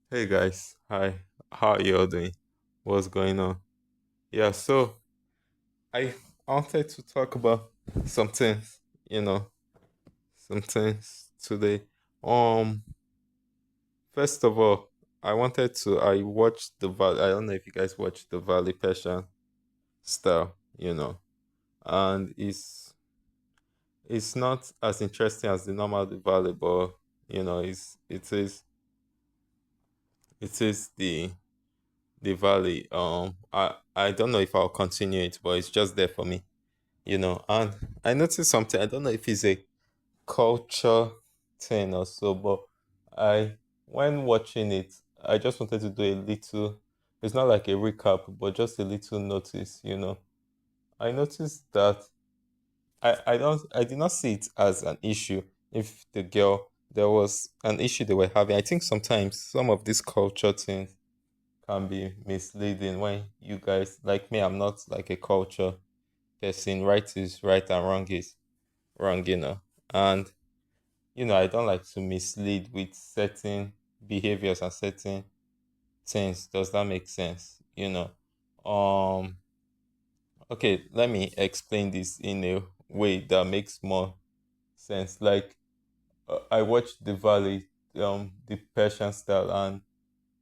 Hey guys, hi. How are you all doing? What's going on? Yeah, so I wanted to talk about some things, you know, some things today. Um, First of all, I watched the Valley. I don't know if you guys watched the Valley Persian style, and it's not as interesting as the normal the Valley, but it is the Valley. I don't know if I'll continue it, but it's just there for me. And I noticed something. I don't know if it's a culture thing or so, but I when watching it, I just wanted to do a little, it's not like a recap, but just a little notice. I noticed that I did not see it as an issue if the girl there was an issue they were having. I think sometimes some of these culture things can be misleading when you guys, like me, I'm not like a culture person. Right is right and wrong is wrong. And I don't like to mislead with certain behaviors and certain things. Does that make sense? Um okay, let me explain this in a way that makes more sense. Like I watched The Valley, the Persian style, and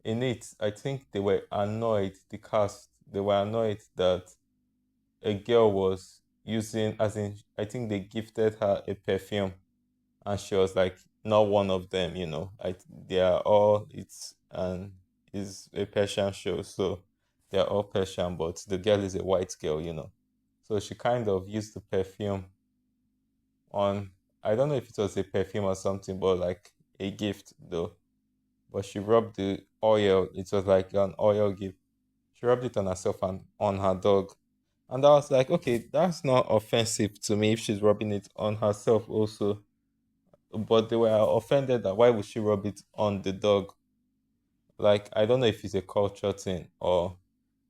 in it I think they were annoyed, the cast, they were annoyed that a girl was using, as in, I think they gifted her a perfume and she was like not one of them. They are all, it's a Persian show, so they're all Persian, but the girl is a white girl. So she kind of used the perfume on, I don't know if it was a perfume or something, but like a gift though. But she rubbed the oil, it was like an oil gift. She rubbed it on herself and on her dog. And I was like, okay, that's not offensive to me if she's rubbing it on herself also. But they were offended that why would she rub it on the dog? Like, I don't know if it's a culture thing or,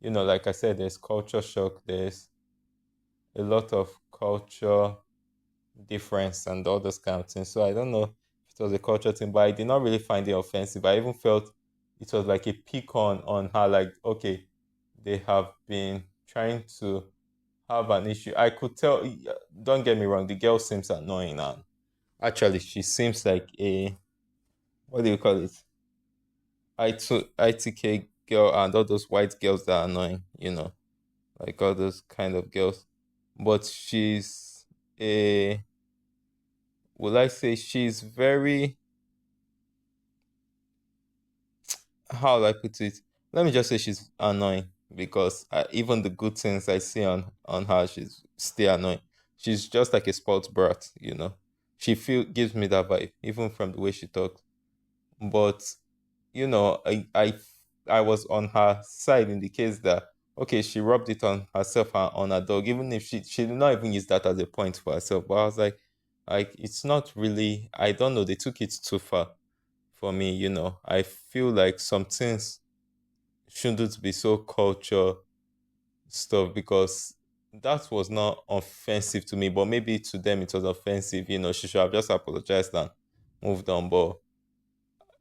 like I said, there's culture shock, there's a lot of culture difference and all those kind of things. So I don't know if it was a culture thing, but I did not really find it offensive. I even felt it was like a pick on her, like, okay, they have been trying to have an issue. I could tell, don't get me wrong, the girl seems annoying, and actually she seems like a, what do you call it? ITK girl, and all those white girls that are annoying, like all those kind of girls. But she's a, will I say she's very, how will I put it? Let me just say she's annoying because even the good things I see on her, she's still annoying. She's just like a sports brat. She gives me that vibe, even from the way she talks. But I was on her side in the case that, okay, she rubbed it on herself and on her dog, even if she did not even use that as a point for herself. But I was like it's not really, I don't know, they took it too far for me. I feel like some things shouldn't be so culture stuff because that was not offensive to me, but maybe to them it was offensive. She should have just apologized and moved on. But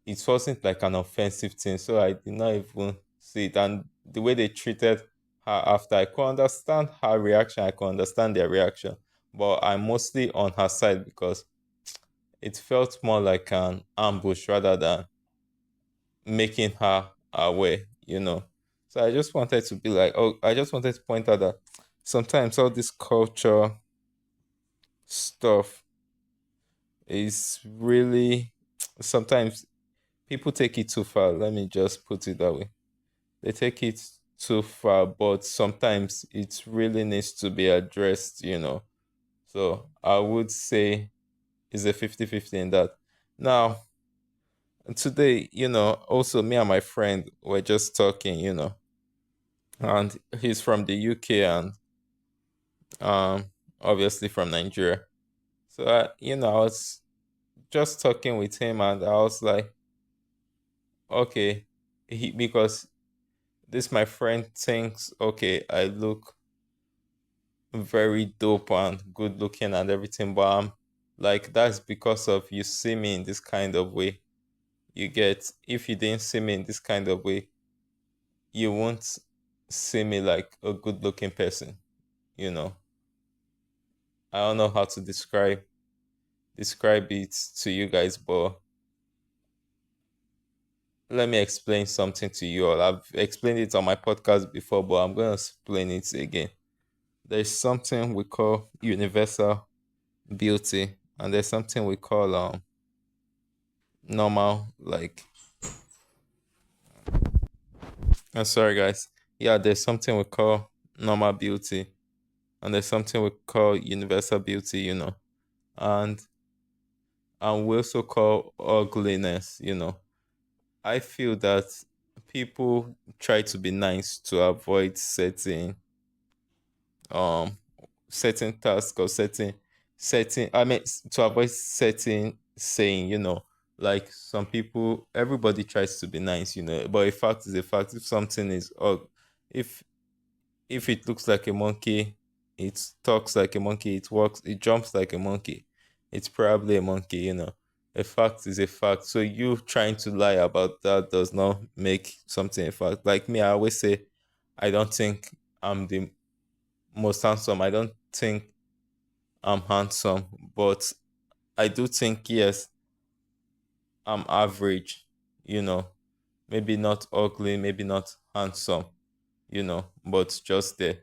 it wasn't like an offensive thing, so I did not even see it. And the way they treated her after, I could understand her reaction, I could understand their reaction, but I'm mostly on her side because it felt more like an ambush rather than making her aware. So I just wanted to be like, oh, I just wanted to point out that sometimes all this culture stuff is really, sometimes people take it too far. Let me just put it that way. They take it too far, but sometimes it really needs to be addressed. So I would say it's a 50-50 in that. Now, today, also me and my friend were just talking, and he's from the UK and um obviously from Nigeria. So I was just talking with him and I was like, okay, because this my friend thinks, okay, I look very dope and good looking and everything, but I'm like, that's because of you see me in this kind of way. You get, if you didn't see me in this kind of way, you won't see me like a good looking person, you know. I don't know how to describe it to you guys, but let me explain something to you all. I've explained it on my podcast before, but I'm gonna explain it again. There's something we call universal beauty, and there's something we call normal, like, I'm sorry guys. Yeah, there's something we call normal beauty, and there's something we call universal beauty, and we also call ugliness, I feel that people try to be nice to avoid um certain tasks or certain I mean to avoid certain saying, like some people, everybody tries to be nice, but a fact is a fact. If something is if if it looks like a monkey, it talks like a monkey, it walks, it jumps like a monkey, it's probably a monkey, A fact is a fact. So you trying to lie about that does not make something a fact. Like me, I always say I don't think I'm the most handsome. I don't think I'm handsome, but I do think, yes, I'm average, you know. Maybe not ugly, maybe not handsome, but just there.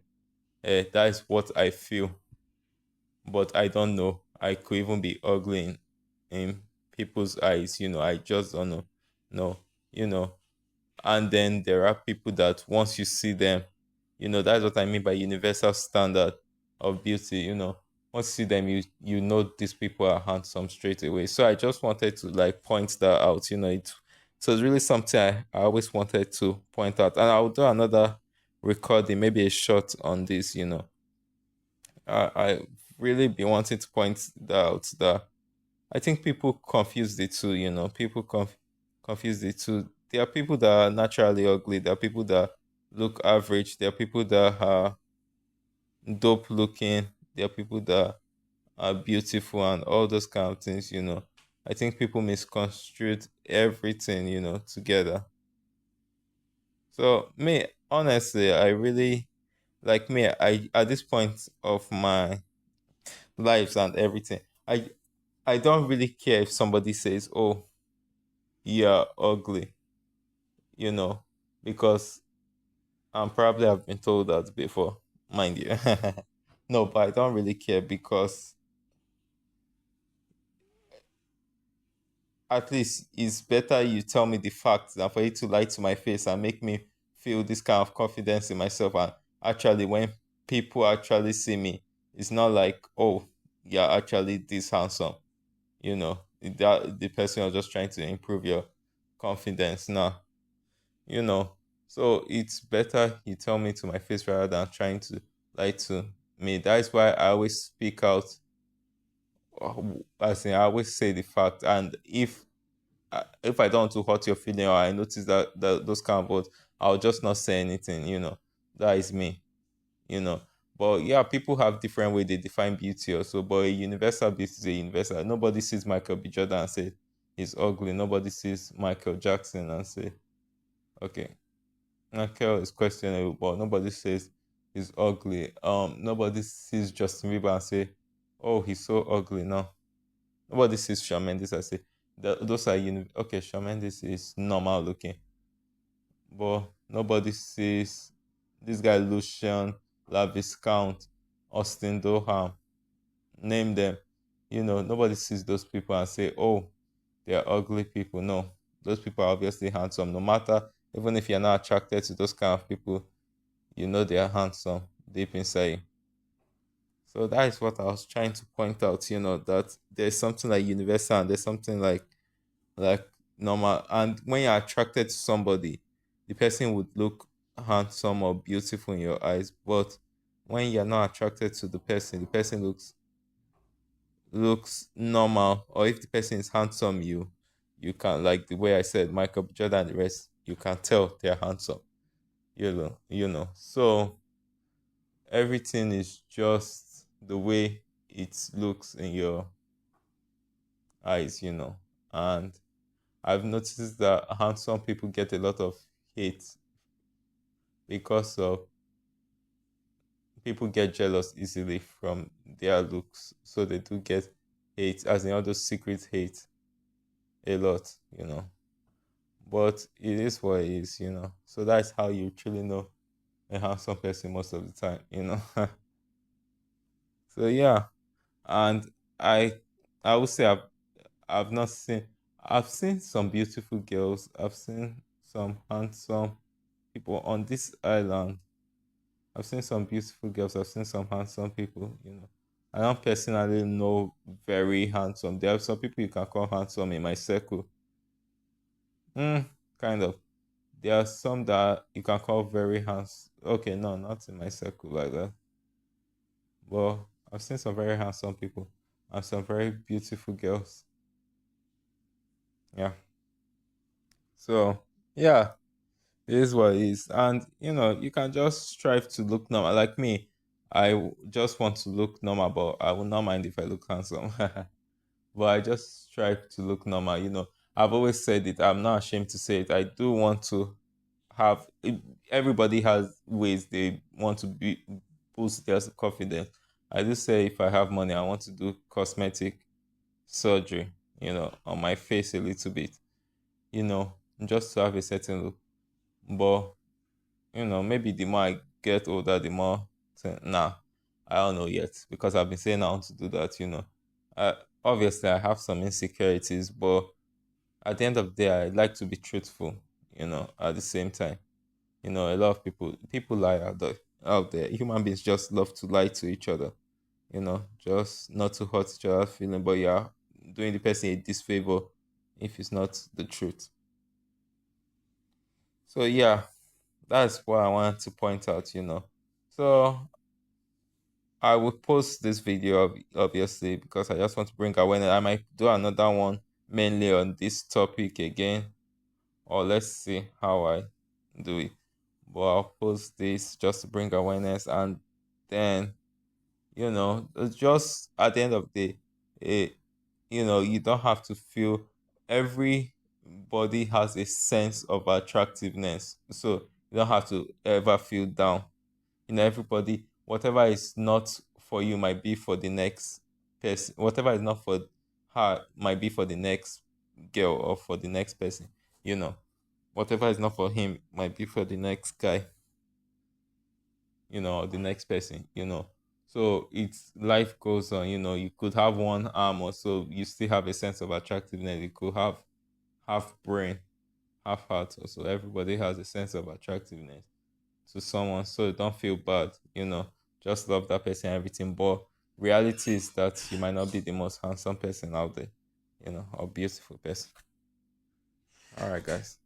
That is what I feel. But I don't know. I could even be ugly in people's eyes, I just don't know. No, you know. And then there are people that once you see them, that's what I mean by universal standard of beauty. Once you see them, you know these people are handsome straight away. So I just wanted to like point that out. So it's really something I always wanted to point out. And I'll do another recording, maybe a short on this. I really be wanting to point that out, that I think people confuse the two, People confuse the two. There are people that are naturally ugly. There are people that look average. There are people that are dope looking. There are people that are beautiful and all those kind of things. I think people misconstrued everything, together. So me, honestly, I really like me. I at this point of my lives and everything, I don't really care if somebody says, "Oh, you're ugly," you know, because probably I've been told that before, mind you. No, but I don't really care because at least it's better you tell me the facts than for you to lie to my face and make me feel this kind of confidence in myself. And actually, when people actually see me, it's not like, oh, you're actually this handsome, that the person was just trying to improve your confidence now, you know. So it's better you tell me to my face rather than trying to lie to me. That's why I always speak out, as in I always say the fact. And if I don't want to hurt your feeling or I notice that those kind of words, I'll just not say anything, That is me, you know. But yeah, people have different way they define beauty also. But a universal beauty is a universal. Nobody sees Michael B. Jordan and say he's ugly. Nobody sees Michael Jackson and say, okay, Michael is questionable, but nobody says he's ugly. Nobody sees Justin Bieber and say, oh, he's so ugly. No. Nobody sees Shawn Mendes and say, those are okay, Shawn Mendes is normal looking. But nobody sees this guy Lucian, Lavis Count, Austin Doham, name them. Nobody sees those people and say, oh, they're ugly people. No, those people are obviously handsome. No matter, even if you're not attracted to those kind of people, they are handsome deep inside you. So that is what I was trying to point out, that there's something like universal and there's something like normal. And when you're attracted to somebody, the person would look handsome or beautiful in your eyes. But when you're not attracted to the person looks normal. Or if the person is handsome, you can, like the way I said, Michael B. Jordan and the rest, you can tell they're handsome. So everything is just the way it looks in your eyes. And I've noticed that handsome people get a lot of hate because of people get jealous easily from their looks. So they do get hate, as in all those secret hate a lot, you know. But it is what it is, you know. So that's how you truly know a handsome person most of the time, you know. So yeah, and I I would say I've not seen I've seen some beautiful girls. I've seen some handsome people on this island. I've seen some beautiful girls. I've seen some handsome people, you know. I don't personally know very handsome. There are some people you can call handsome in my circle. Mm, kind of. There are some that you can call very handsome. Okay, no, not in my circle like that. But I've seen some very handsome people and some very beautiful girls. Yeah. So yeah, it is what it is. And you know, you can just strive to look normal. Like me, just want to look normal, but I will not mind if I look handsome. But I just strive to look normal. You know, I've always said it. I'm not ashamed to say it. I do want to have. Everybody has ways they want to be boost their confidence. I do say if I have money, I want to do cosmetic surgery. You know, on my face a little bit. You know, just to have a certain look. But you know, maybe the more I get older, the more nah, I don't know yet because I've been saying I want to do that. You know, obviously I have some insecurities, but at the end of the day, I like to be truthful. You know, at the same time, you know, a lot of people lie out there. Out there, human beings just love to lie to each other. You know, just not to hurt each other's feeling, but yeah, doing the person a disfavor if it's not the truth. So yeah, that's what I wanted to point out. You know, so I would post this video obviously because I just want to bring awareness. I might do another one mainly on this topic again, or let's see how I do it. But I'll post this just to bring awareness, and then you know, it's just at the end of the day, it, you know, you don't have to feel everybody has a sense of attractiveness, so you don't have to ever feel down. You know, everybody, whatever is not for you might be for the next person. Whatever is not for her might be for the next girl or for the next person. You know, whatever is not for him might be for the next guy. You know, or the next person. You know, so it's life goes on. You know, you could have one arm or so, you still have a sense of attractiveness. You could have half brain, half heart. Also, everybody has a sense of attractiveness to someone, so don't feel bad, you know, just love that person and everything. But reality is that you might not be the most handsome person out there, you know, or beautiful person. All right, guys.